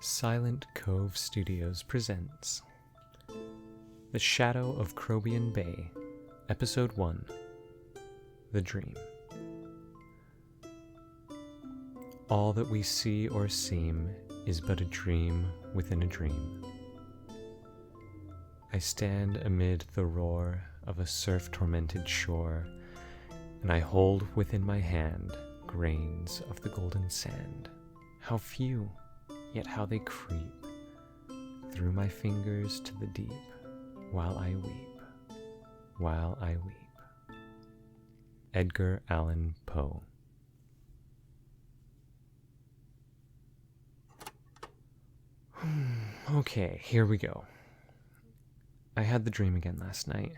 Silent Cove Studios presents The Shadow of Crobian Bay, Episode 1, The Dream. All that we see or seem is but a dream within a dream. I stand amid the roar of a surf-tormented shore, and I hold within my hand grains of the golden sand. How few, yet how they creep through my fingers to the deep, while I weep, while I weep. Edgar Allan Poe. Okay, here we go. I had the dream again last night.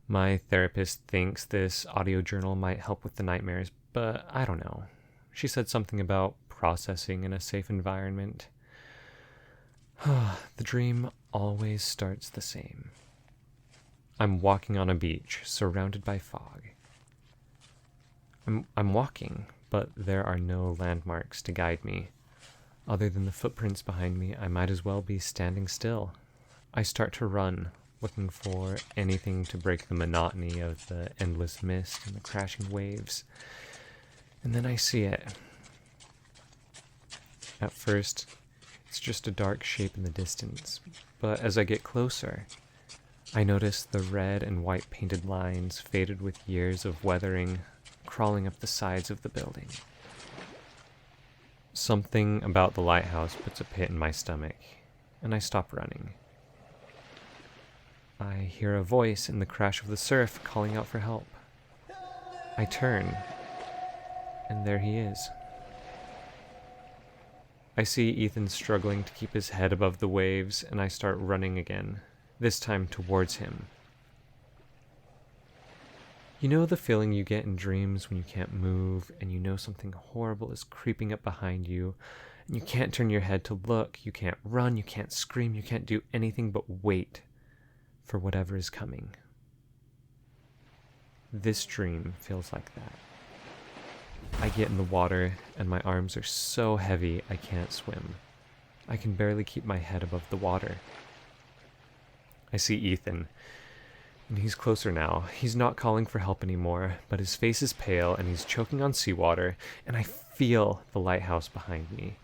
My therapist thinks this audio journal might help with the nightmares, but I don't know. She said something about processing in a safe environment. The dream always starts the same. I'm walking on a beach, surrounded by fog. I'm walking, but there are no landmarks to guide me. Other than the footprints behind me, I might as well be standing still. I start to run, looking for anything to break the monotony of the endless mist and the crashing waves. And then I see it. At first, it's just a dark shape in the distance, but as I get closer, I notice the red and white painted lines, faded with years of weathering, crawling up the sides of the building. Something about the lighthouse puts a pit in my stomach, and I stop running. I hear a voice in the crash of the surf calling out for help. I turn, and there he is. I see Ethan struggling to keep his head above the waves, and I start running again, this time towards him. You know the feeling you get in dreams when you can't move, and you know something horrible is creeping up behind you, and you can't turn your head to look, you can't run, you can't scream, you can't do anything but wait for whatever is coming. This dream feels like that. I get in the water, and my arms are so heavy I can't swim. I can barely keep my head above the water. I see Ethan, and he's closer now. He's not calling for help anymore, but his face is pale, and he's choking on seawater, and I feel the lighthouse behind me.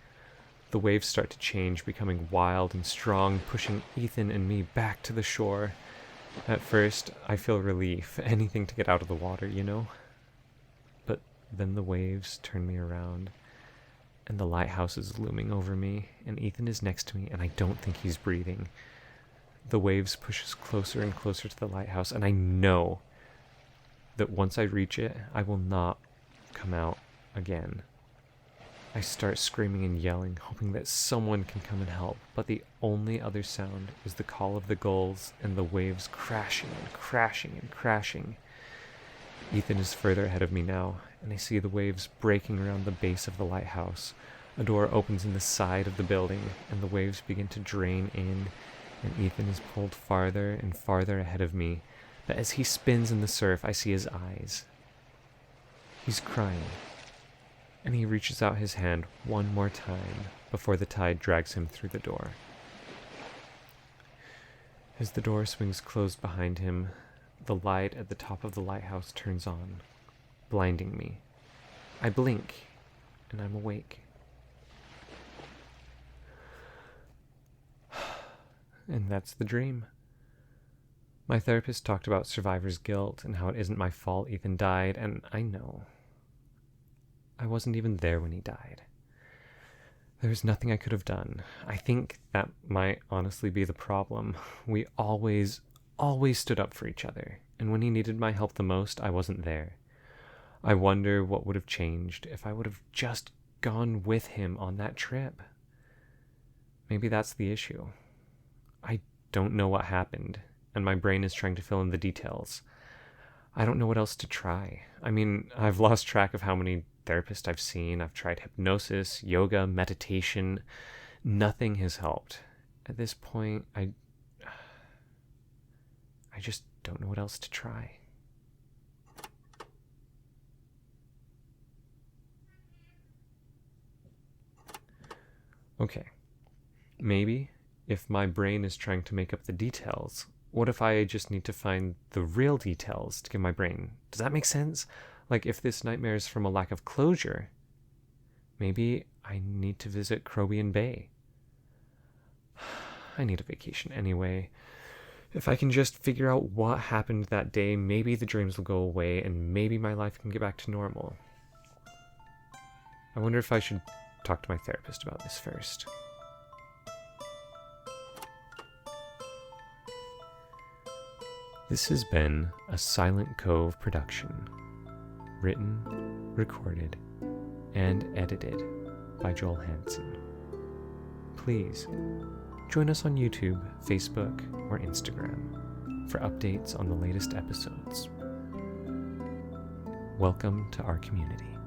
The waves start to change, becoming wild and strong, pushing Ethan and me back to the shore. At first, I feel relief, anything to get out of the water, you know? But then the waves turn me around, and the lighthouse is looming over me, and Ethan is next to me, and I don't think he's breathing. The waves push us closer and closer to the lighthouse, and I know that once I reach it, I will not come out again. I start screaming and yelling, hoping that someone can come and help, but the only other sound is the call of the gulls and the waves crashing and crashing and crashing. Ethan is further ahead of me now, and I see the waves breaking around the base of the lighthouse. A door opens in the side of the building, and the waves begin to drain in, and Ethan is pulled farther and farther ahead of me, but as he spins in the surf, I see his eyes. He's crying, and he reaches out his hand one more time before the tide drags him through the door. As the door swings closed behind him, the light at the top of the lighthouse turns on, blinding me. I blink, and I'm awake. And that's the dream. My therapist talked about survivor's guilt and how it isn't my fault Ethan died, and I know. I wasn't even there when he died. There was nothing I could have done. I think that might honestly be the problem. We always stood up for each other, and when he needed my help the most, I wasn't there. I wonder what would have changed if I would have just gone with him on that trip. Maybe that's the issue. I don't know what happened, and my brain is trying to fill in the details. I don't know what else to try. I mean, I've lost track of how many therapists I've seen. I've tried hypnosis, yoga, meditation. Nothing has helped. At this point, I just don't know what else to try. Okay, Maybe, if my brain is trying to make up the details, what if I just need to find the real details to give my brain? Does that make sense? Like, if this nightmare is from a lack of closure, maybe I need to visit Crobian Bay. I need a vacation anyway. If I can just figure out what happened that day, maybe the dreams will go away and maybe my life can get back to normal. I wonder if I should talk to my therapist about this first. This has been a Silent Cove production. Written, recorded, and edited by Joel Hansen. Please join us on YouTube, Facebook, or Instagram for updates on the latest episodes. Welcome to our community.